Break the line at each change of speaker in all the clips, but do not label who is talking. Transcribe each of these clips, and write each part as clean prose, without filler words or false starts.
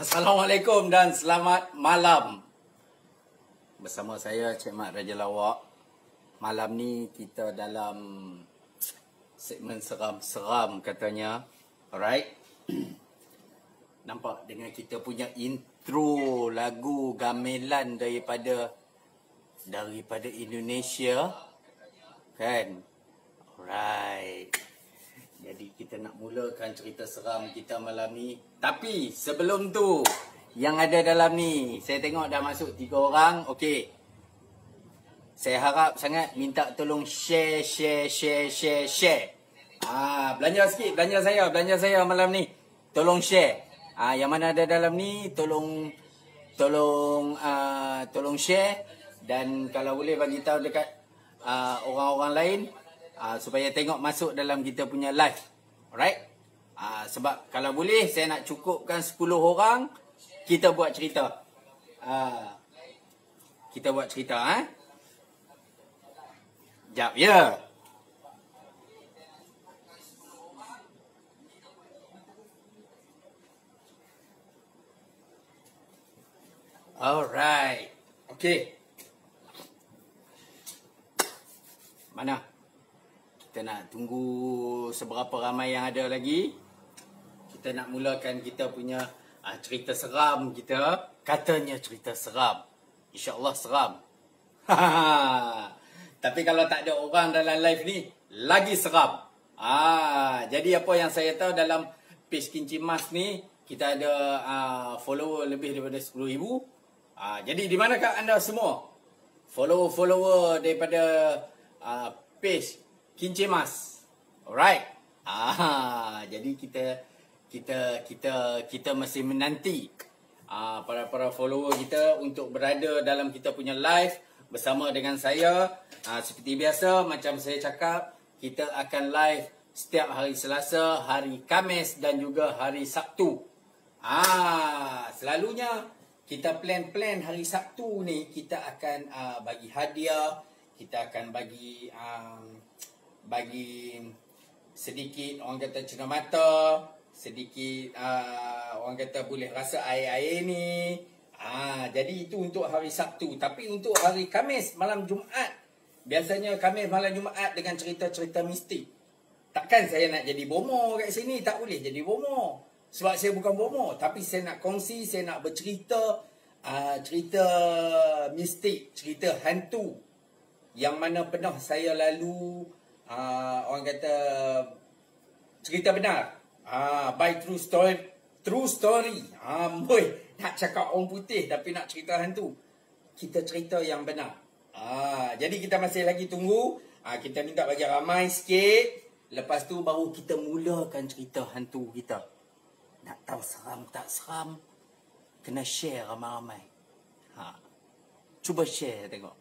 Assalamualaikum dan selamat malam. Bersama saya Cik Mat Raja Lawak. Malam ni kita dalam segmen seram-seram katanya. Alright. Nampak dengan kita punya intro lagu gamelan daripada Indonesia. Kan? Alright. Jadi kita nak mulakan cerita seram kita malam ni. Tapi sebelum tu, yang ada dalam ni, saya tengok dah masuk 3 orang. Okey. Saya harap sangat minta tolong share. Belanja sikit, belanja saya malam ni. Tolong share. Yang mana ada dalam ni, tolong share. Dan kalau boleh bagi tahu dekat orang-orang lain, supaya tengok masuk dalam kita punya live. Alright? Sebab kalau boleh saya nak cukupkan 10 orang, kita buat cerita. Kita buat cerita. Jap ya. Alright. Okay. Mana? Kita nak tunggu seberapa ramai yang ada lagi. Kita nak mulakan kita punya cerita seram kita. Katanya cerita seram. InsyaAllah seram. Tapi kalau tak ada orang dalam live ni, lagi seram. Jadi apa yang saya tahu dalam page Kinci Mas ni, kita ada follower lebih daripada 10,000. Jadi di manakah anda semua? Follower daripada page Kinci Mas. Alright. Jadi kita masih menanti para follower kita untuk berada dalam kita punya live bersama dengan saya. Seperti biasa, macam saya cakap, kita akan live setiap hari Selasa, hari Khamis dan juga hari Sabtu. Selalunya kita plan hari Sabtu ni kita akan bagi hadiah, kita akan bagi sedikit orang kata cenderamata, sedikit orang kata boleh rasa air-air ni. Jadi itu untuk hari Sabtu. Tapi untuk hari Khamis malam Jumaat, biasanya Khamis malam Jumaat dengan cerita-cerita mistik. Takkan saya nak jadi bomo kat sini, tak boleh jadi bomo. Sebab saya bukan bomo, tapi saya nak kongsi, saya nak bercerita cerita mistik, cerita hantu yang mana pernah saya lalu. Orang kata cerita benar, by true story. Boy, nak cakap orang putih tapi nak cerita hantu, kita cerita yang benar. Jadi kita masih lagi tunggu. Kita minta bagi ramai sikit. Lepas tu baru kita mulakan cerita hantu kita. Nak tahu seram tak seram, kena share ramai-ramai. Cuba share tengok.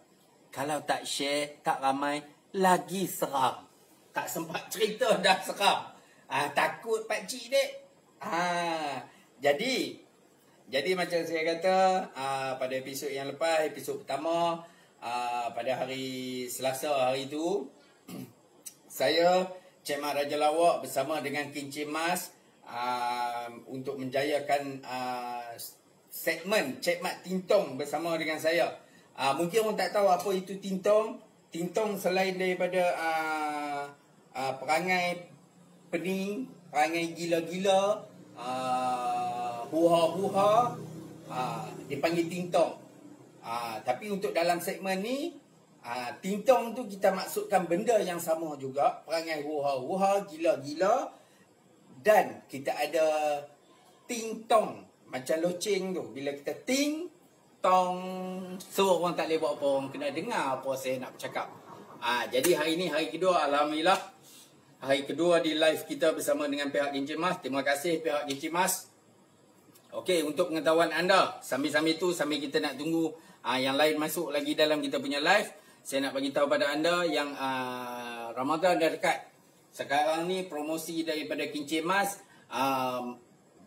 Kalau tak share, tak ramai, lagi seram. Tak sempat cerita dah seram. Takut pakcik dek. Jadi macam saya kata, pada episod yang lepas, episod pertama, pada hari Selasa hari itu, saya Cik Mat Raja Lawak bersama dengan Kinci Mas untuk menjayakan segmen Cik Mat Tintong bersama dengan saya. Mungkin orang tak tahu apa itu tintong. Tintong selain daripada perangai pening, perangai gila-gila, huha-huha, dipanggil tintong. Tapi untuk dalam segmen ni, tintong tu kita maksudkan benda yang sama juga. Perangai huha-huha, gila-gila. Dan kita ada ting-tong. Macam loceng tu. Bila kita ting tong, so orang tak boleh buat apa, orang kena dengar apa saya nak bercakap. Jadi hari ni hari kedua, alhamdulillah, hari kedua di live kita bersama dengan pihak Kinci Mas. Terima kasih pihak Kinci Mas. Okey, untuk pengetahuan anda, sambil-sambil tu, sambil kita nak tunggu yang lain masuk lagi dalam kita punya live, saya nak bagi tahu pada anda yang Ramadan dah dekat. Sekarang ni promosi daripada Kinci Mas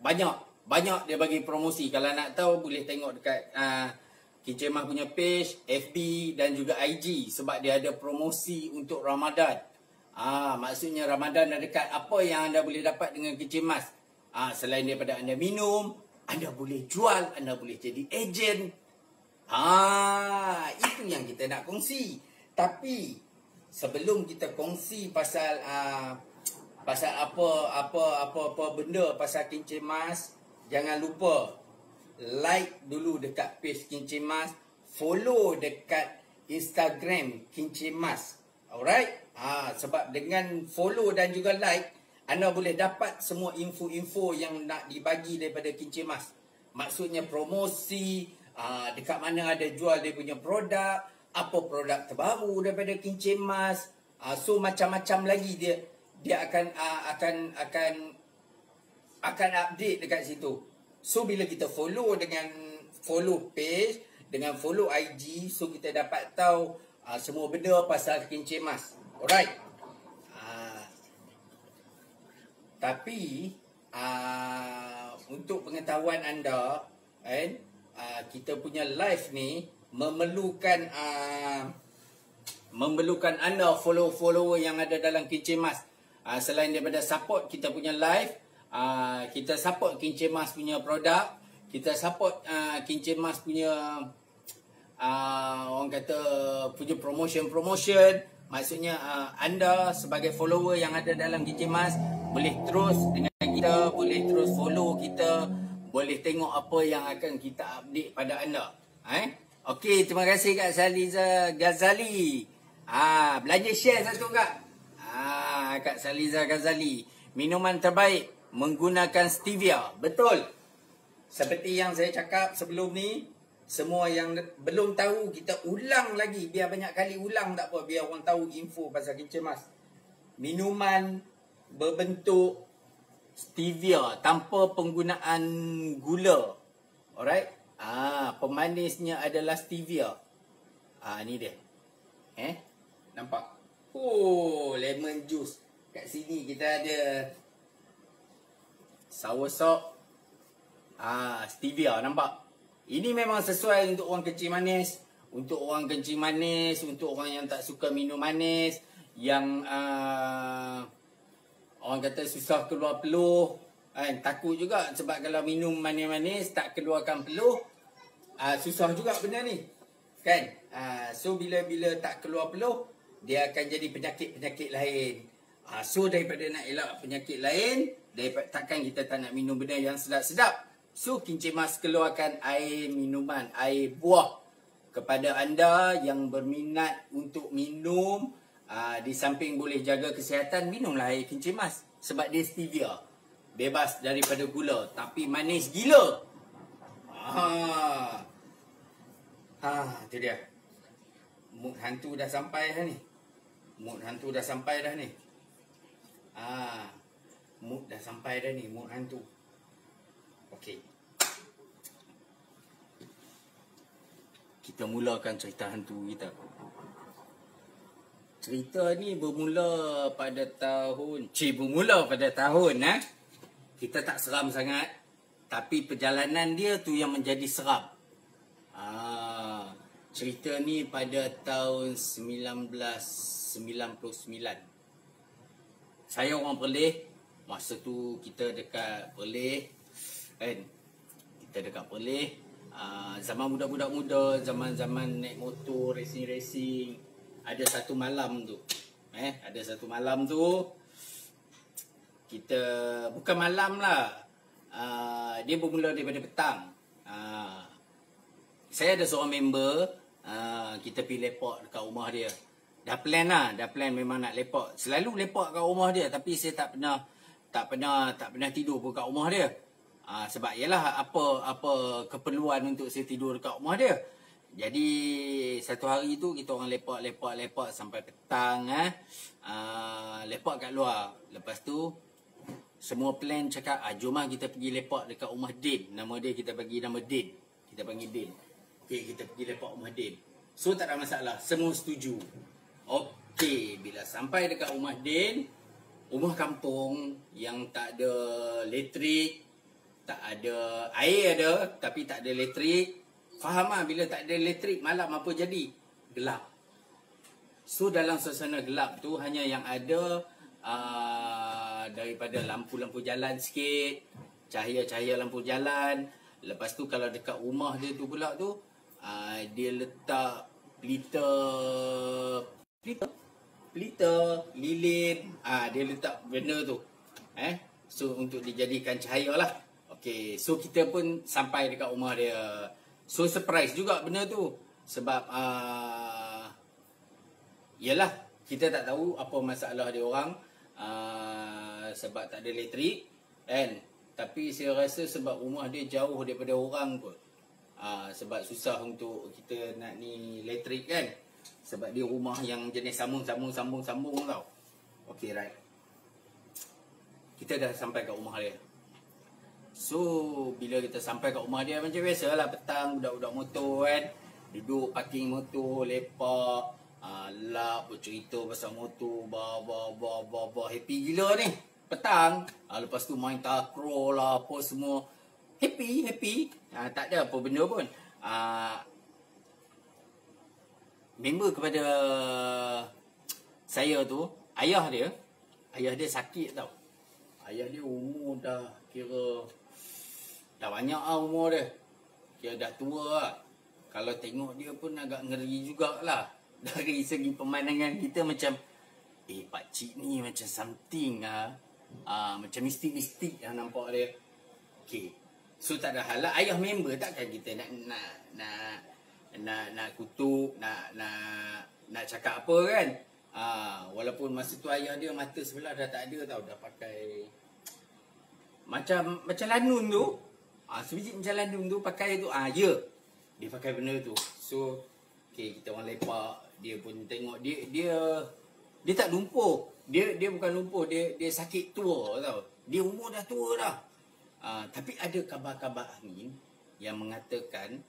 banyak dia bagi promosi. Kalau nak tahu boleh tengok dekat Kinci Mas punya page, FB dan juga IG. Sebab dia ada promosi untuk Ramadan. Maksudnya Ramadan dah dekat. Apa yang anda boleh dapat dengan Kinci Mas? Selain daripada anda minum, Anda boleh jual, anda boleh jadi ejen. Itu yang kita nak kongsi. Tapi sebelum kita kongsi pasal apa benda pasal Kincir Mas, jangan lupa like dulu dekat page Kincir Mas, follow dekat Instagram Kincir Mas. Alright? Sebab dengan follow dan juga like, anda boleh dapat semua info-info yang nak dibagi daripada Kincir Mas. Maksudnya promosi, dekat mana ada jual dia punya produk, apa produk terbaru daripada Kincir Mas. So macam-macam lagi dia akan update dekat situ. So bila kita follow dengan follow page, dengan follow IG, so kita dapat tahu semua benda pasal Kincir Mas. Alright. Tapi untuk pengetahuan anda, kita punya live ni memerlukan anda follower yang ada dalam Kincir Mas. Selain daripada support kita punya live, kita support Kincir Mas punya produk, kita support Kincir Mas punya orang kata punya promotion. Maksudnya anda sebagai follower yang ada dalam Kincir Mas boleh terus dengan kita, boleh terus follow kita, boleh tengok apa yang akan kita update pada anda. Okey, terima kasih Kak Saliza Ghazali. Belanja share satu Kak. Kak Saliza Ghazali. Minuman terbaik menggunakan stevia. Betul. Seperti yang saya cakap sebelum ni, semua yang belum tahu kita ulang lagi. Biar banyak kali ulang tak apa, biar orang tahu info pasal Kincir Mas. Minuman berbentuk stevia tanpa penggunaan gula. Alright? Pemanisnya adalah stevia. Ni dia. Nampak? Lemon juice. Kat sini kita ada soursop. Stevia, nampak? Ini memang sesuai untuk orang kencing manis. Untuk orang kencing manis, untuk orang yang tak suka minum manis, yang orang kata susah keluar peluh, takut juga sebab kalau minum manis-manis tak keluarkan peluh, susah juga benda ni, kan? So bila tak keluar peluh, dia akan jadi penyakit-penyakit lain. So daripada nak elak penyakit lain, takkan kita tak nak minum benda yang sedap-sedap. So Kincir Mas keluarkan air minuman, air buah kepada anda yang berminat untuk minum. Di samping boleh jaga kesihatan, minumlah air Kincir Mas. Sebab dia stevia, bebas daripada gula, tapi manis gila. Itu dia. Mood hantu dah sampai dah ni. Mood hantu dah sampai dah ni. Mood dah sampai dah ni, mood hantu. Okey. Kita mulakan cerita hantu kita. Cerita ni bermula pada tahun kita tak seram sangat, tapi perjalanan dia tu yang menjadi seram. Cerita ni pada tahun 1999. Saya orang Perlis. Masa tu kita dekat Perlis, kan? Kita dekat Perlis. Zaman budak-budak muda, zaman-zaman naik motor, racing. Ada satu malam tu, kita, bukan malam lah, dia bermula daripada petang. Saya ada seorang member, kita pergi lepak dekat rumah dia. Dah plan memang nak lepak. Selalu lepak kat rumah dia, tapi saya tak pernah tidur pun kat rumah dia. Sebab ialah apa keperluan untuk saya tidur dekat rumah dia. Jadi satu hari tu kita orang lepak sampai petang. Lepak kat luar. Lepas tu semua plan cakap, jomlah kita pergi lepak dekat rumah Din. Nama dia kita bagi nama Din. Kita panggil Din. Okey, kita pergi lepak rumah Din. So tak ada masalah, semua setuju. Okey, bila sampai dekat rumah Din, rumah kampung yang tak ada elektrik, tak ada air, ada tapi tak ada elektrik. Faham lah, bila tak ada elektrik malam apa jadi? Gelap. So dalam suasana gelap tu hanya yang ada daripada lampu-lampu jalan sikit, cahaya-cahaya lampu jalan. Lepas tu kalau dekat rumah dia tu pula tu, dia letak pelita lilin. Dia letak benda tu. So untuk dijadikan cahaya lah. Okay, so kita pun sampai dekat rumah dia. So surprise juga benda tu. Sebab yalah, kita tak tahu apa masalah dia orang. Sebab tak ada elektrik kan. Tapi saya rasa sebab rumah dia jauh daripada orang kot. Sebab susah untuk kita nak ni elektrik kan. Sebab dia rumah yang jenis sambung tau. Okay, right. Kita dah sampai kat rumah dia. So bila kita sampai kat rumah dia, macam biasalah petang budak-budak motor kan, duduk parking motor, lepak, lap, bercerita pasal motor, happy gila ni petang. Lepas tu main takraw lah, apa semua. Happy. Tak ada apa benda pun. Member kepada saya tu, ayah dia sakit tau. Ayah dia umur dah kira dah banyak lah umur dia. Kira dah tua lah. Kalau tengok dia pun agak ngeri jugalah. Dari segi pemandangan kita macam, pakcik ni macam something lah. Macam mistik-mistik lah nampak dia. Okay. So tak ada hal lah. Ayah member takkan kita nak kutuk, nak cakap apa kan. Walaupun masa tu ayah dia mata sebelah dah tak ada tau. Dah pakai macam lanun tu. Sebiji macam lanun tu pakai tu. Ya, dia pakai benda tu. So okay, kita orang lepak. Dia pun tengok dia tak lumpuh. Dia bukan lumpuh, dia sakit tua tau. Dia umur dah tua dah. Tapi ada kabar-kabar angin yang mengatakan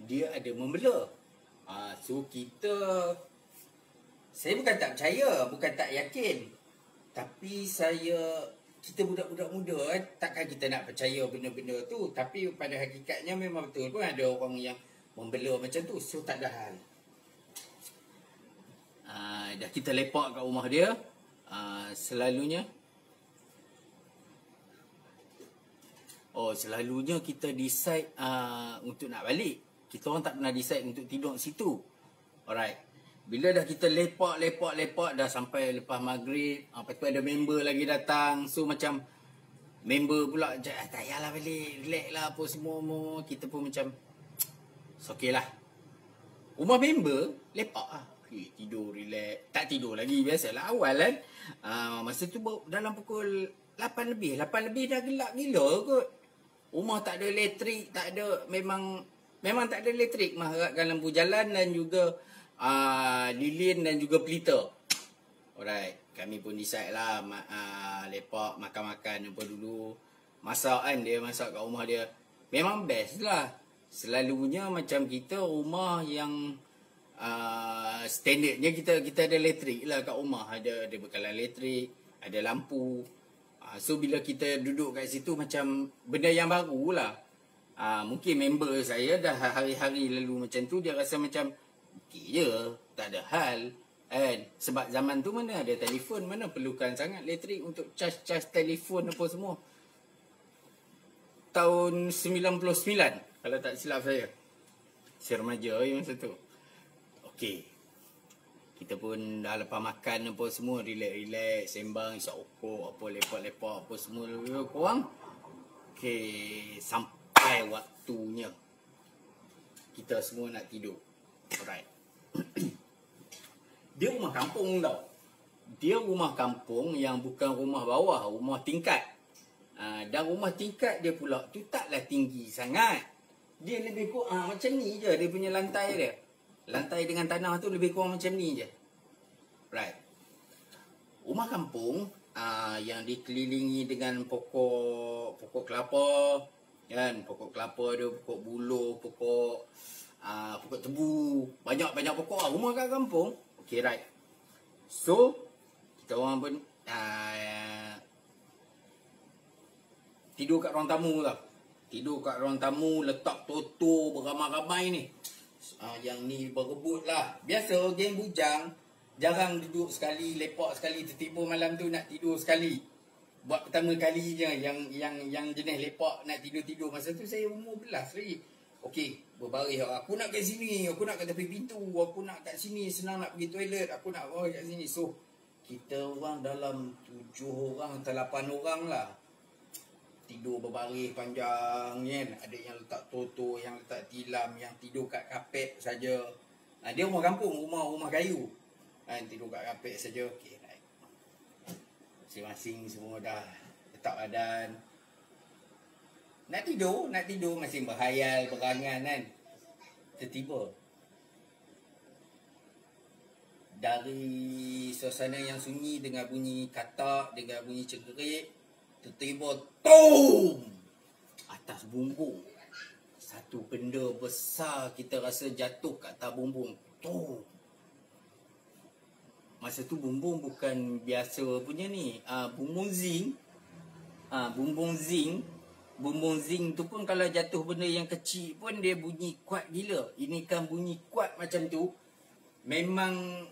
dia ada membela. So saya bukan tak percaya, bukan tak yakin. Tapi kita budak-budak muda kan, takkan kita nak percaya benda-benda tu. Tapi pada hakikatnya memang betul pun ada orang yang membela macam tu. So tak ada hal. Dah kita lepak kat rumah dia. Selalunya kita decide untuk nak balik. Kita orang tak pernah decide untuk tidur situ. Alright. Bila dah kita lepak dah sampai lepas maghrib. Lepas tu ada member lagi datang. So macam member pula, tak payahlah balik, relax lah apa semua. Kita pun macam okay lah. Rumah member lepak lah. Tidur, relax. Tak tidur lagi, biasalah awal kan. Masa tu dalam pukul 8 lebih dah gelap gila kot. Rumah tak ada elektrik, tak ada, memang tak ada elektrik. Maharapkan lampu jalan dan juga lilin dan juga pelita. Alright, kami pun decide lah lepak, makan-makan apa dulu. Masak kan, dia masak kat rumah dia. Memang best lah. Selalunya macam kita rumah yang standardnya kita ada elektrik lah kat rumah. Ada bekalan elektrik, ada lampu. So bila kita duduk kat situ macam benda yang baru lah. Mungkin member saya dah hari-hari lalu macam tu, dia rasa macam okey je, tak ada hal kan. Sebab zaman tu mana ada telefon, mana perlukan sangat elektrik untuk charge telefon apa semua. Tahun 99 kalau tak silap saya remaja masa tu. Okey, kita pun dah lepas makan apa semua, relax, sembang, isap okok, apa lepak-lepak apa semua korang. Okey, sampai waktunya kita semua nak tidur. Alright. Dia rumah kampung tau. Dia rumah kampung yang bukan rumah bawah, rumah tingkat. Dan rumah tingkat dia pula tu taklah tinggi sangat. Dia lebih kurang macam ni je dia punya lantai dia. Lantai dengan tanah tu lebih kurang macam ni je. Right. Rumah kampung yang dikelilingi dengan pokok kelapa kan, pokok kelapa ada, pokok buluh, pokok tebu, banyak pokok lah rumah kat kampung. Okay, right. So kita orang pun tidur kat ruang tamu tau. Tidur kat ruang tamu, letak toto beramai-ramai ni. Yang ni berebut lah. Biasa geng bujang jarang duduk sekali, lepak sekali, tertiba malam tu nak tidur sekali. Buat pertama kali je yang jenis lepak nak tidur-tidur. Masa tu saya umur belas lagi. Okey, berbaris. Aku nak kat sini, aku nak kat tepi pintu, aku nak kat sini, senang nak pergi toilet, aku nak kat sini. So, kita orang dalam 7 orang atau 8 orang lah. Tidur berbaris panjang kan. Ada yang letak toto, yang letak tilam, yang tidur kat kapet saja. Dia rumah kampung, rumah kayu. Tidur kat kapet saja. Okey, naik. Masing-masing semua dah letak badan. Nak tidur masing berhayal, berangan kan. Tiba-tiba dari suasana yang sunyi dengan bunyi katak, dengan bunyi cengkerik, tiba-tiba TOOM! Atas bumbung satu benda besar kita rasa jatuh kat atas bumbung. TOOM! Masa tu bumbung bukan biasa punya ni, bumbung zinc. Bumbung zinc tu pun kalau jatuh benda yang kecil pun dia bunyi kuat gila. Ini kan bunyi kuat macam tu. Memang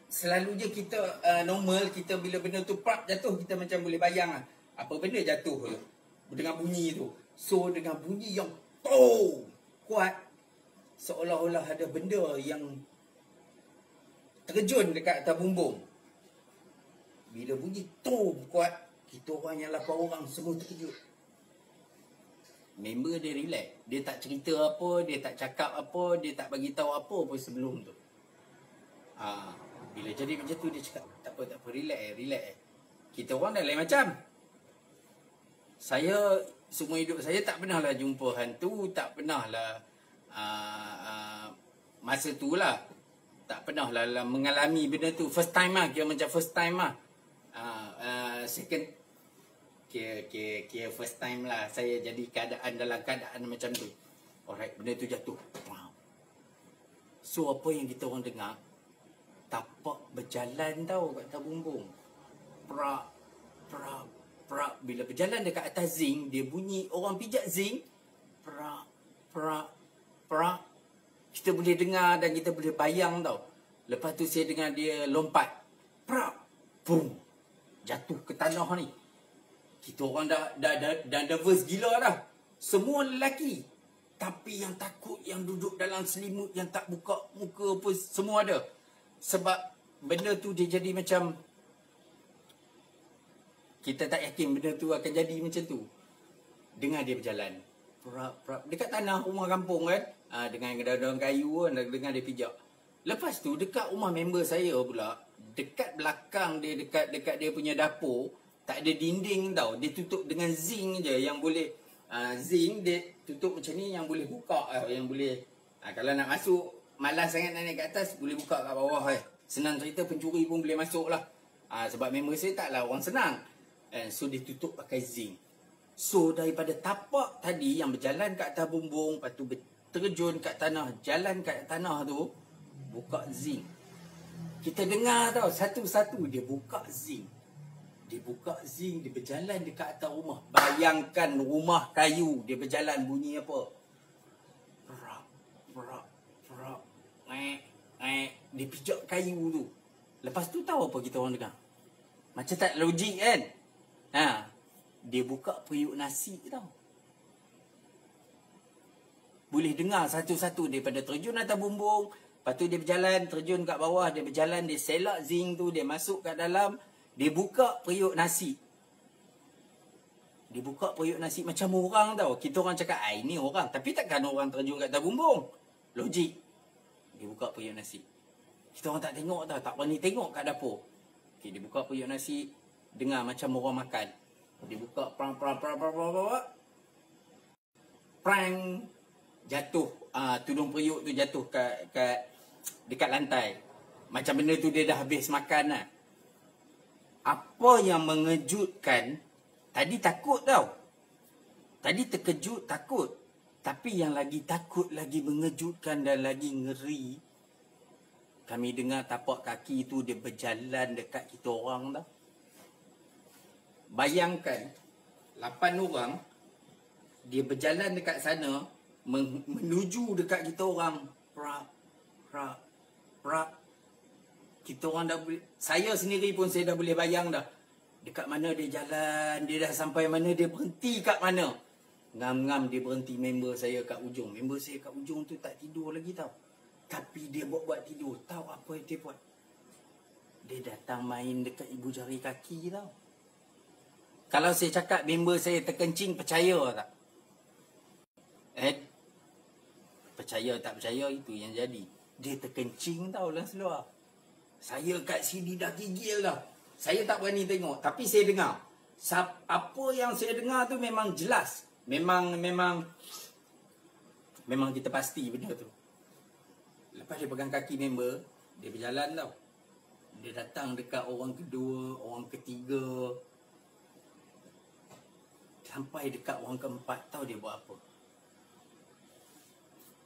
selalu je kita normal, kita bila benda tu prak jatuh, kita macam boleh bayang apa benda jatuh tu dengan bunyi tu. So dengan bunyi yang kuat, seolah-olah ada benda yang terjun dekat atas bumbung. Bila bunyi kuat, kita orang yang 8 orang semua terkejut. Member dia relax. Dia tak cerita apa, dia tak cakap apa, dia tak bagi tahu apa pun sebelum tu. Bila jadi macam tu dia cakap, tak apa, relax. Kita orang dah lain macam. Saya semua hidup saya tak pernah lah jumpa hantu, tak pernah lah masa tu lah tak pernah lah mengalami benda tu. First time lah, kira macam first time lah. Second, kira first time lah saya jadi dalam keadaan macam tu. Alright, benda tu jatuh. So apa yang kita orang dengar, tapak berjalan tau kat atas bumbung. Prak. Bila berjalan dekat atas zinc, dia bunyi orang pijak zinc. Prak. Kita boleh dengar dan kita boleh bayang tau. Lepas tu saya dengar dia lompat. Prak. Boom. Jatuh ke tanah ni. Kita orang dah nervous gila dah. Semua lelaki. Tapi yang takut, yang duduk dalam selimut, yang tak buka muka pun semua ada. Sebab benda tu dia jadi macam, kita tak yakin benda tu akan jadi macam tu. Dengar dia berjalan. Dekat tanah rumah kampung kan. Dengan daun-daun kayu kan, dengar dia pijak. Lepas tu dekat rumah member saya pula, dekat belakang dia, dekat dia punya dapur, tak ada dinding tau. Dia tutup dengan zinc je yang boleh, zinc dia tutup macam ni yang boleh buka, yang boleh, kalau nak masuk malas sangat nak naik kat atas, boleh buka kat bawah. Senang cerita, pencuri pun boleh masuk lah. Sebab member saya taklah orang senang. So dia tutup pakai zinc. So daripada tapak tadi yang berjalan kat atas bumbung, lepas tu terjun kat tanah, jalan kat tanah tu, buka zinc. Kita dengar tau, satu-satu dia buka zinc. Dia berjalan dekat atas rumah. Bayangkan rumah kayu, dia berjalan bunyi apa? Prak. Dia pijak kayu tu. Lepas tu tahu apa kita orang dengar? Macam tak logik kan? Dia buka periuk nasi tau. Boleh dengar satu-satu daripada terjun atas bumbung. Lepas tu dia berjalan, terjun kat bawah. Dia berjalan, dia selak zinc tu. Dia masuk kat dalam. Dia buka periuk nasi. Dia buka periuk nasi macam orang tau. Kita orang cakap, ini orang. Tapi takkan orang terjun kat atas bumbung. Logik. Dia buka periuk nasi. Kita orang tak tengok tau. Tak berani tengok kat dapur. Okay, dia buka periuk nasi. Dengar macam orang makan. Dia buka prang. Jatuh. Tudung periuk tu jatuh dekat lantai. Macam benda tu dia dah habis makan lah. Apa yang mengejutkan, tadi takut tau. Tadi terkejut, takut. Tapi yang lagi takut, lagi mengejutkan dan lagi ngeri, kami dengar tapak kaki tu dia berjalan dekat kita orang tau. Bayangkan 8 orang dia berjalan dekat sana menuju dekat kita orang. Prak. Kita orang dah boleh, saya sendiri pun saya dah boleh bayang dah. Dekat mana dia jalan, dia dah sampai mana, dia berhenti kat mana. Ngam-ngam dia berhenti member saya kat ujung. Member saya kat ujung tu tak tidur lagi tau. Tapi dia buat-buat tidur. Tahu apa yang dia buat? Dia datang main dekat ibu jari kaki tau. Kalau saya cakap member saya terkencing, percaya tak? Percaya tak percaya itu yang jadi. Dia terkencing tau lah seluar. Saya kat sini dah gigil dah. Saya tak berani tengok. Tapi saya dengar. Apa yang saya dengar tu memang jelas. Memang kita pasti benda tu. Lepas dia pegang kaki member, dia berjalan tau. Dia datang dekat orang kedua, orang ketiga. Sampai dekat orang keempat, tahu dia buat apa?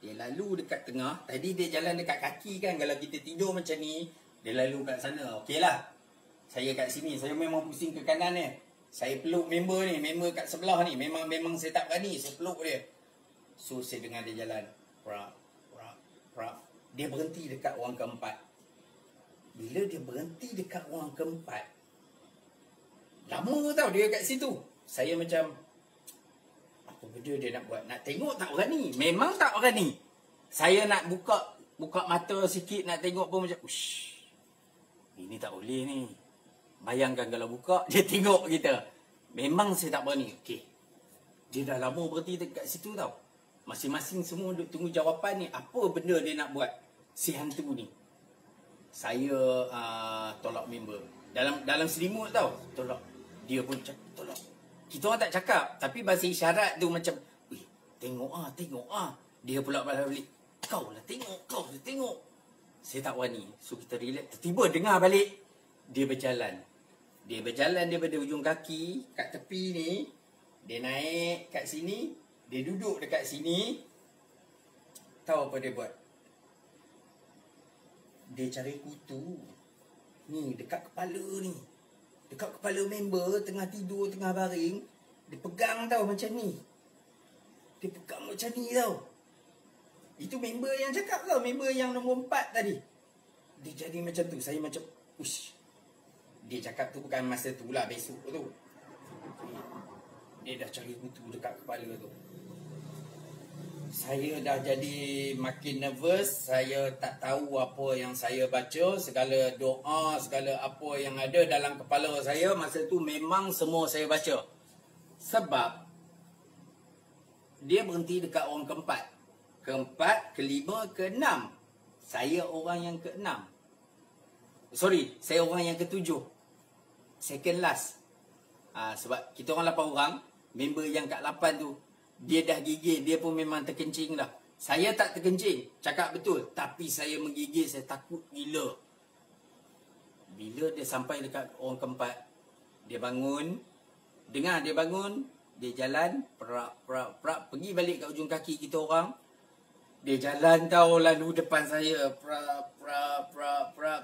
Dia lalu dekat tengah. Tadi dia jalan dekat kaki kan. Kalau kita tidur macam ni, dia lalu kat sana. Okey lah. Saya kat sini. Saya memang pusing ke kanan ni. Saya peluk member ni. Member kat sebelah ni. Memang saya tak berani. Saya peluk dia. So, saya dengar dia jalan. Prak, prak, prak. Dia berhenti dekat orang keempat. Bila dia berhenti dekat orang keempat, lama tau dia kat situ. Saya macam, apa benda dia nak buat? Nak tengok tak berani? Memang tak berani. Saya nak buka mata sikit, nak tengok pun macam, ush, ini tak boleh ni. Bayangkan kalau buka, dia tengok kita. Memang saya tak berani. Okey. Dia dah lama berhenti dekat situ tau. Masing-masing semua duk tunggu jawapan ni. Apa benda dia nak buat? Si hantu ni. Saya tolak member. Dalam selimut tau. Tolak. Dia pun cakap, tolak. Kita orang tak cakap. Tapi bahasa isyarat tu macam, weh, tengok ah. Dia pula balik. Kau lah tengok. Saya tak berani. So kita relax. Tiba-tiba dengar balik. Dia berjalan daripada ujung kaki kat tepi ni. Dia naik kat sini. Dia duduk dekat sini. Tahu apa dia buat? Dia cari kutu. Ni dekat kepala ni. Dekat kepala member. Tengah tidur, tengah baring. Dia pegang tau macam ni. Dia pegang macam ni tau. Itu member yang cakap tau. Member yang nombor 4 tadi. Dia jadi macam tu. Saya macam, ush. Dia cakap tu bukan masa tu lah, besok tu. Dia dah cari kutu dekat kepala tu. Saya dah jadi makin nervous. Saya tak tahu apa yang saya baca. Segala doa, segala apa yang ada dalam kepala saya masa tu memang semua saya baca. Sebab dia berhenti dekat orang keempat. Keempat, kelima, keenam. Saya orang yang keenam. Sorry, saya orang yang ketujuh. Second last. Sebab kita orang 8 orang. Member yang kat 8 tu, dia dah gigil. Dia pun memang terkencing dah. Saya tak terkencing, cakap betul. Tapi saya menggigil, saya takut gila. Bila dia sampai dekat orang keempat, dia bangun. Dengar dia bangun. Dia jalan, prak. Pergi balik kat ujung kaki kita orang. Dia jalan tau, lalu depan saya. Prak.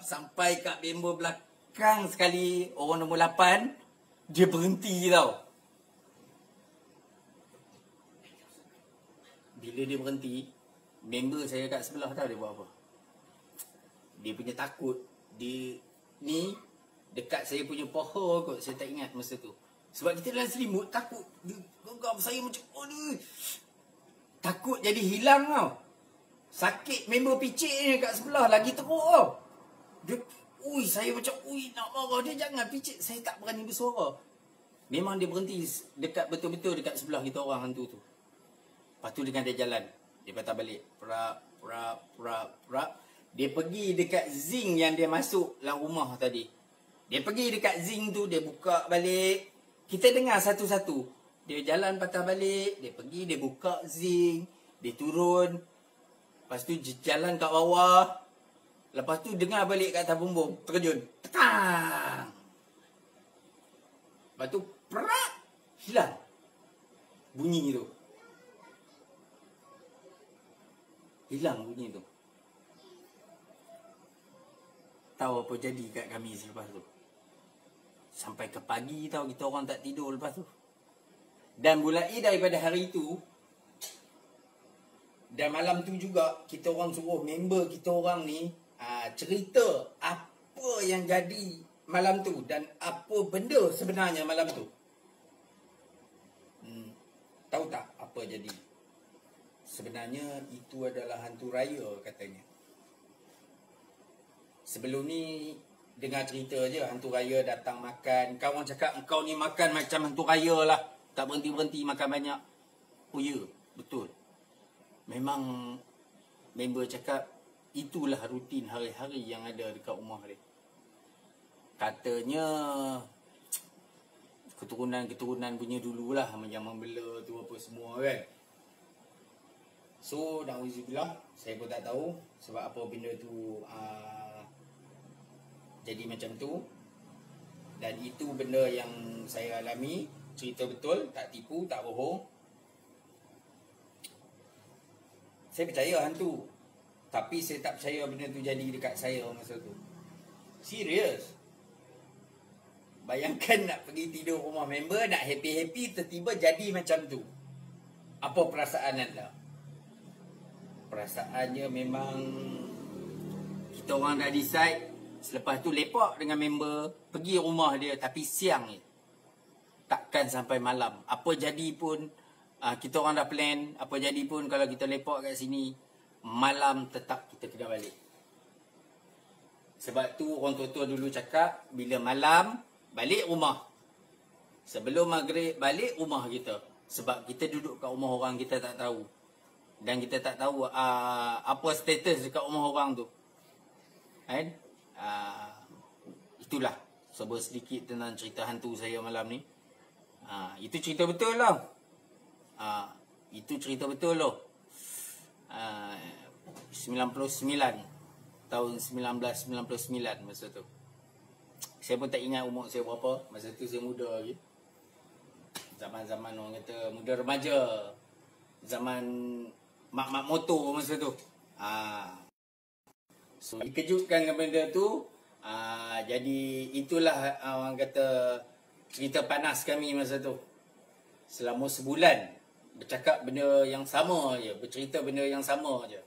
Sampai kat member belakang sekali, orang nombor 8. Dia berhenti tau. Bila dia berhenti, member saya kat sebelah tahu dia buat apa? Dia punya takut. Dia ni dekat saya punya paha kot. Saya tak ingat masa tu. Sebab kita dalam selimut, takut. Dia genggam saya macam, aduh. Takut jadi hilang tau. Sakit member picit ni kat sebelah. Lagi teruk tau. Dia, saya macam, nak marah. Dia jangan picit. Saya tak berani bersuara. Memang dia berhenti dekat betul-betul dekat sebelah kita orang hantu tu. Lepas tu dengan dia jalan. Dia patah balik. Prak. Dia pergi dekat zinc yang dia masuk dalam rumah tadi. Dia pergi dekat zinc tu. Dia buka balik. Kita dengar satu-satu. Dia jalan patah balik. Dia pergi, dia buka zinc. Dia turun. Lepas tu jalan kat bawah. Lepas tu dengar balik kat atas bumbung. Terkejun. Tekang. Lepas tu prak. Hilang. Bunyi tu. Hilang bunyi tu. Tahu apa jadi kat kami selepas tu? Sampai ke pagi tau kita orang tak tidur lepas tu. Dan mulai daripada hari tu, dan malam tu juga kita orang suruh member kita orang ni cerita apa yang jadi malam tu dan apa benda sebenarnya malam tu? Tahu tak apa jadi? Sebenarnya itu adalah hantu raya katanya. Sebelum ni dengar cerita je hantu raya datang makan. Kau orang cakap engkau ni makan macam hantu raya lah. Tak berhenti-berhenti makan banyak. Oh ya, betul. Memang member cakap itulah rutin hari-hari yang ada dekat rumah dia. Katanya keturunan-keturunan punya dululah macam membela tu apa semua kan. So, na'udzubillah, saya pun tak tahu sebab apa benda tu jadi macam tu. Dan itu benda yang saya alami, cerita betul, tak tipu, tak bohong. Saya percaya hantu, tapi saya tak percaya benda tu jadi dekat saya masa tu. Serius. Bayangkan nak pergi tidur rumah member, nak happy-happy, tiba-tiba jadi macam tu. Apa perasaan anda? Perasaannya memang kita orang dah decide, selepas tu lepak dengan member, pergi rumah dia tapi siang je. Takkan sampai malam. Apa jadi pun, kita orang dah plan, apa jadi pun kalau kita lepak kat sini, malam tetap kita kena balik. Sebab tu orang tua-tua dulu cakap, bila malam, balik rumah. Sebelum maghrib, balik rumah kita. Sebab kita duduk kat rumah orang, kita tak tahu. Dan kita tak tahu apa status dekat rumah orang tu. Kan? Itulah sedikit tentang cerita hantu saya malam ni. Itu cerita betul lah. Itu cerita betul loh. 99 tahun 1999 masa tu. Saya pun tak ingat umur saya berapa. Masa tu saya muda lagi. Zaman-zaman orang kata muda remaja. Zaman mak-mak motor masa tu. So dikejutkan dengan benda tu. Jadi itulah orang kata cerita panas kami masa tu. Selama sebulan bercakap benda yang sama je, bercerita benda yang sama je.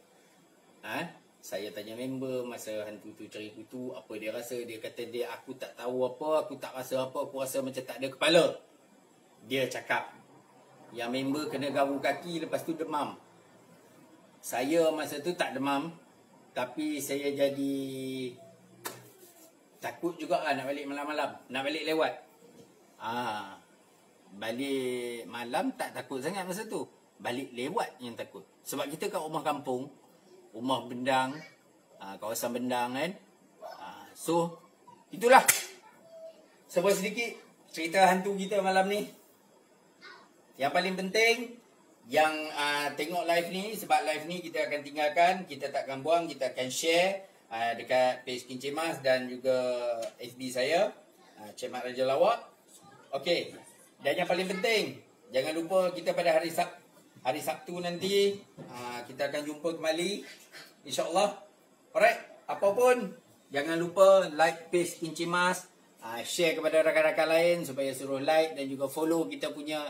Saya tanya member masa hantu tu cerita tu, apa dia rasa? Dia kata dia, aku tak tahu apa, aku tak rasa apa, aku rasa macam tak ada kepala. Dia cakap yang member kena garu kaki, lepas tu demam. Saya masa tu tak demam, tapi saya jadi takut juga lah nak balik malam-malam, nak balik lewat. Balik malam tak takut sangat masa tu, balik lewat yang takut. Sebab kita kat rumah kampung, rumah bendang, kawasan bendang kan. So itulah sebuah sedikit cerita hantu kita malam ni. Yang paling penting yang tengok live ni, sebab live ni kita akan tinggalkan, kita takkan buang, kita akan share dekat page Kincir Mas dan juga FB saya, Cik Mat Raja Lawak. Okey. Dan yang paling penting, jangan lupa kita pada hari Sabtu nanti kita akan jumpa kembali, InsyaAllah. Alright, apapun, jangan lupa like page Kincir Mas, share kepada rakan-rakan lain supaya suruh like dan juga follow kita punya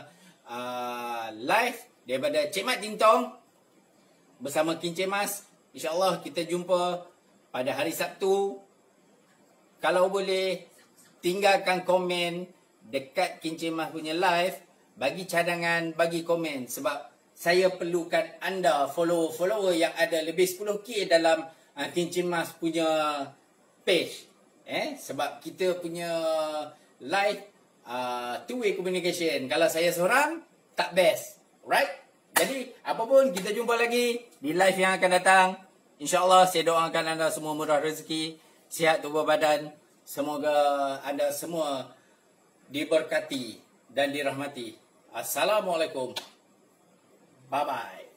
live daripada Cik Mat Ting Tong bersama Kincir Mas. InsyaAllah kita jumpa pada hari Sabtu. Kalau boleh, tinggalkan komen dekat Kincir Mas punya live, bagi cadangan, bagi komen, sebab saya perlukan anda follower yang ada lebih 10k dalam Kincir Mas punya page. Sebab kita punya live two-way communication. Kalau saya seorang, tak best. Right? Jadi, apapun, kita jumpa lagi di live yang akan datang. InsyaAllah, saya doakan anda semua murah rezeki, sihat tubuh badan. Semoga anda semua diberkati dan dirahmati. Assalamualaikum. Bye-bye.